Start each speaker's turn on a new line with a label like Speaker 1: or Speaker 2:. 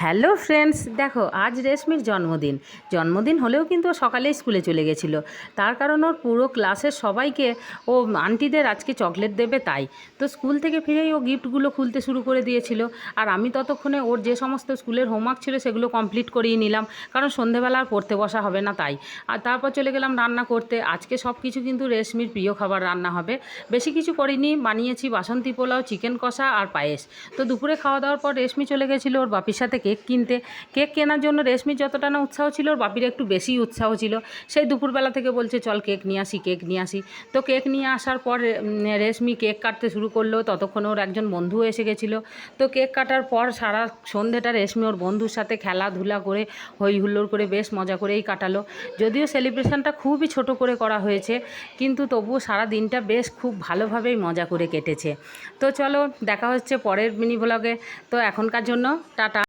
Speaker 1: Hello friends, দেখো আজ রেশমির জন্মদিন হলেও কিন্তু ও সকালেই স্কুলে চলে গেছিলো। তার কারণ ওর পুরো ক্লাসের সবাইকে ও আন্টিদের আজকে চকলেট দেবে তাই। তো স্কুল থেকে ফিরেই ও গিফটগুলো খুলতে শুরু করে দিয়েছিল। আর আমি ততক্ষণে ওর যে সমস্ত স্কুলের হোমওয়ার্ক ছিল সেগুলো কমপ্লিট করিয়ে নিলাম, কারণ সন্ধেবেলা আর পড়তে বসা হবে না তাই। আর তারপর চলে গেলাম রান্না করতে। আজকে সব কিছু কিন্তু রেশমির প্রিয় খাবার রান্না হবে। বেশি কিছু করিনি, বানিয়েছি বাসন্তী পোলাও, চিকেন কষা আর পায়েস। তো দুপুরে খাওয়া দাওয়ার পর রেশমি চলে গেছিলো ওর বাপির সাথে কেক কিনতে। কেক কেনার জন্য রেশমির যতটা না উৎসাহ ছিল, ওর বাপির একটু বেশি উৎসাহ ছিল। সেই দুপুরবেলা থেকে বলছে চল কেক নিয়ে আসি, কেক নিয়ে আসি। তো কেক নিয়ে আসার পর রেশমি কেক কাটতে শুরু করলো। ততক্ষণে ওর একজন বন্ধু এসে গেছিলো। তো কেক কাটার পর সারা সন্ধ্যেটা রেশমি ওর বন্ধুর সাথে খেলাধুলা করে হই হুল্লোড় করে বেশ মজা করেই কাটালো। যদিও সেলিব্রেশনটা খুবই ছোট করে করা হয়েছে, কিন্তু তবুও সারা দিনটা বেশ খুব ভালোভাবেই মজা করে কেটেছে। তো চলো দেখা হচ্ছে পরের মিনি ব্লগে। তো এখনকার জন্য টাটা।